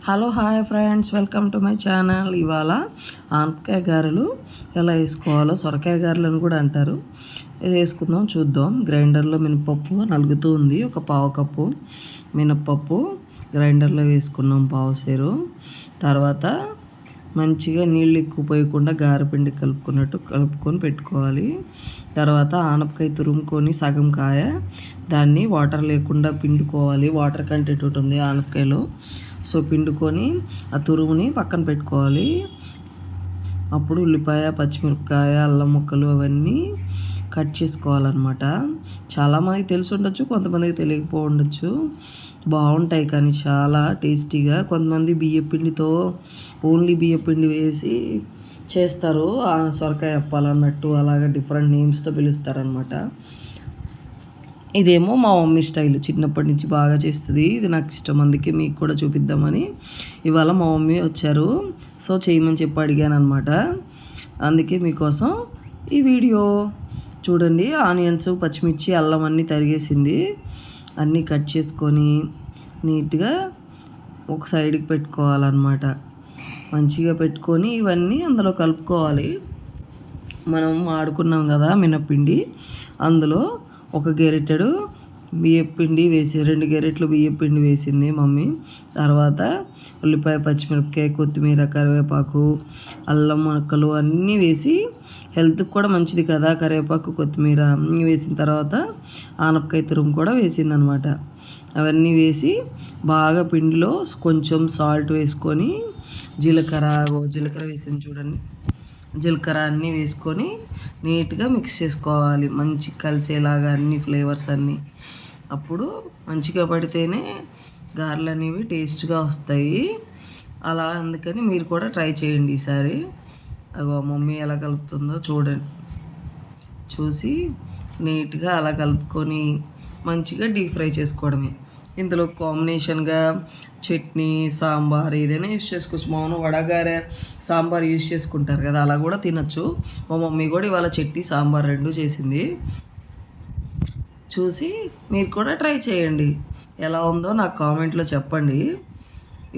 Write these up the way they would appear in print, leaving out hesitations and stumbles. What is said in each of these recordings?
Hello hi friends, welcome to my channel. ఇవాళ ఆనపకాయ గారెలు ఎలా వేసుకోవాలో, సొరకాయ గారెలను కూడా అంటారు, ఇది వేసుకుందాం చూద్దాం. గ్రైండర్లో మినపప్పు నలుగుతూ ఉంది. ఒక పావు కప్పు మినపప్పు గ్రైండర్లో వేసుకున్నాం, పావు సేరు. తర్వాత మంచిగా నీళ్ళు ఎక్కువ పోయకుండా గారెపిండి కలుపుకొని పెట్టుకోవాలి. తర్వాత ఆనపకాయ తురుముకొని సగం కాయ దాన్ని వాటర్ లేకుండా పిండుకోవాలి. వాటర్ కంటెంట్ ఉంటుంది ఆనపకాయలో, సో పిండుకొని ఆ తురుముని పక్కన పెట్టుకోవాలి. అప్పుడు ఉల్లిపాయ, పచ్చిమిరపకాయ, అల్లం ముక్కలు అవన్నీ కట్ చేసుకోవాలన్నమాట. చాలామందికి తెలిసి ఉండొచ్చు, కొంతమందికి తెలియకపో ఉండొచ్చు. బాగుంటాయి కానీ చాలా టేస్టీగా. కొంతమంది బియ్యపిండితో ఓన్లీ బియ్యపిండి వేసి చేస్తారు, సొరకాయ అప్పాలన్నట్టు, అలాగా డిఫరెంట్ నేమ్స్తో పిలుస్తారనమాట. ఇదేమో మా మమ్మీ స్టైల్, చిన్నప్పటి నుంచి బాగా చేస్తుంది. ఇది నాకు ఇష్టం, అందుకే మీకు కూడా చూపిద్దామని ఇవాళ మా మమ్మీ వచ్చారు, సో చేయమని చెప్పి అడిగాను అనమాట. అందుకే మీకోసం ఈ వీడియో చూడండి. ఆనియన్స్, పచ్చిమిర్చి, అల్లం అన్నీ తరిగేసింది. అన్నీ కట్ చేసుకొని నీట్గా ఒక సైడ్కి పెట్టుకోవాలన్నమాట. మంచిగా పెట్టుకొని ఇవన్నీ అందులో కలుపుకోవాలి. మనం ఆడుకున్నాం కదా మినప్పిండి, అందులో ఒక గెరిటెడు బియ్యపిండి వేసి 2 గెరిటెలు బియ్యపిండి వేసింది మమ్మీ. తర్వాత ఉల్లిపాయ, పచ్చిమిరపకాయ, కొత్తిమీర, కరివేపాకు, అల్లం ముక్కలు అన్నీ వేసి, హెల్త్కి కూడా మంచిది కదా కరివేపాకు, కొత్తిమీర అన్నీ వేసిన తర్వాత ఆనపకాయ తురుము కూడా వేసిందనమాట. అవన్నీ వేసి బాగా పిండిలో కొంచెం సాల్ట్ వేసుకొని, జీలకర్ర వేసింది చూడండి, జీలకర్ర అన్నీ వేసుకొని నీట్గా మిక్స్ చేసుకోవాలి, మంచి కలిసేలాగా అన్ని ఫ్లేవర్స్ అన్నీ. అప్పుడు మంచిగా పడితేనే గారెలు అనేవి టేస్ట్గా వస్తాయి. అలా అందుకని మీరు కూడా ట్రై చేయండి ఈసారి. అగో మమ్మీ ఎలా కలుపుతుందో చూడండి. చూసి నీట్గా అలా కలుపుకొని మంచిగా డీప్ ఫ్రై చేసుకోవడమే. ఇందులో కాంబినేషన్గా చట్నీ, సాంబార్ ఏదైనా యూస్ చేసుకోవచ్చు. మామూలు వడగారే సాంబార్ యూస్ చేసుకుంటారు కదా, అలా కూడా తినచ్చు. మా మమ్మీ కూడా ఇవాళ చట్నీ, సాంబార్ 2 చేసింది. చూసి మీరు కూడా ట్రై చేయండి. ఎలా ఉందో నాకు కామెంట్లో చెప్పండి.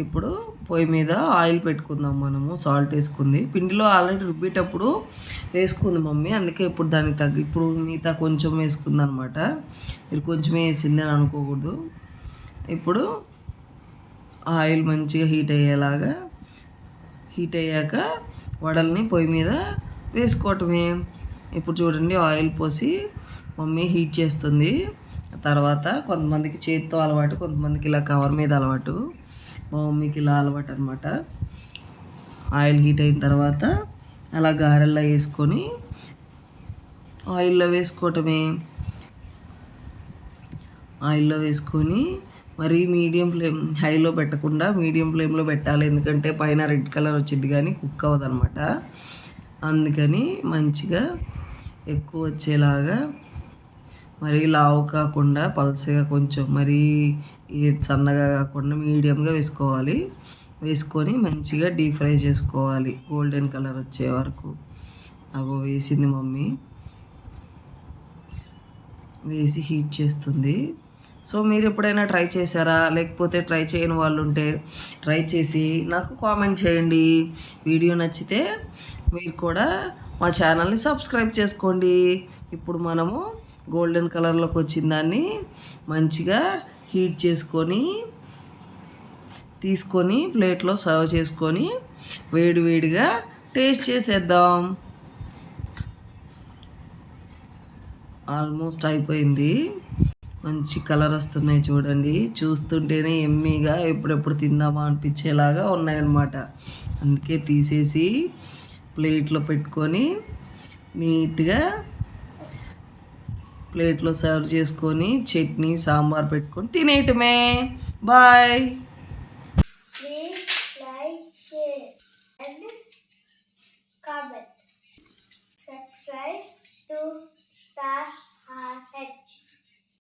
ఇప్పుడు పొయ్యి మీద ఆయిల్ పెట్టుకుందాం. మనము సాల్ట్ వేసుకుంది, పిండిలో ఆల్రెడీ రుబ్బేటప్పుడు వేసుకుంది మమ్మీ, అందుకే ఇప్పుడు దానికి ఇప్పుడు మిగతా కొంచెం వేసుకుంది అనమాట. మీరు కొంచెమే వేసింది అని అనుకోకూడదు. ఇప్పుడు ఆయిల్ మంచిగా హీట్ అయ్యాక వడల్ని పొయ్యి మీద వేసుకోవటమే. ఇప్పుడు చూడండి, ఆయిల్ పోసి మమ్మీ హీట్ చేస్తుంది. తర్వాత కొంతమందికి చేతితో అలవాటు, కొంతమందికి ఇలా కవర్ మీద అలవాటు. మా మమ్మీకి ఇలా అలవాటు అనమాట. ఆయిల్ హీట్ అయిన తర్వాత అలా గారెల్లా వేసుకొని ఆయిల్లో వేసుకోవటమే. ఆయిల్లో వేసుకొని మరి హైలో పెట్టకుండా మీడియం ఫ్లేమ్లో పెట్టాలి, ఎందుకంటే పైన రెడ్ కలర్ వచ్చింది కానీ కుక్ అవ్వదన్నమాట. అందుకని మంచిగా ఎక్కువ వచ్చేలాగా, మరీ లావు కాకుండా పల్సగా, కొంచెం మరీ సన్నగా కాకుండా మీడియంగా వేసుకోవాలి. వేసుకొని మంచిగా డీప్ ఫ్రై చేసుకోవాలి, గోల్డెన్ కలర్ వచ్చే వరకు. అగో వేసింది మమ్మీ, వేసి హీట్ చేస్తుంది. సో మీరు ఎప్పుడైనా ట్రై చేశారా? లేకపోతే ట్రై చేయని వాళ్ళు ఉంటే ట్రై చేసి నాకు కామెంట్ చేయండి. వీడియో నచ్చితే మీరు కూడా మా ఛానల్ని సబ్స్క్రైబ్ చేసుకోండి. ఇప్పుడు మనము గోల్డెన్ కలర్లోకి వచ్చిన దాన్ని మంచిగా హీట్ చేసుకొని తీసుకొని ప్లేట్లో సర్వ్ చేసుకొని వేడివేడిగా టేస్ట్ చేసేద్దాం. ఆల్మోస్ట్ అయిపోయింది. మంచి కలర్ వస్తున్నాయి చూడండి, చూస్తుంటేనే ఎమ్మీగా ఎప్పుడెప్పుడు తిందామా అనిపించేలాగా ఉన్నాయన్నమాట. అందుకే తీసేసి ప్లేట్లో పెట్టుకొని నీట్గా ప్లేట్లో సర్వ్ చేసుకొని చట్నీ, సాంబార్ పెట్టుకొని తినేయటమే. Bye. Subscribe to Stars RH.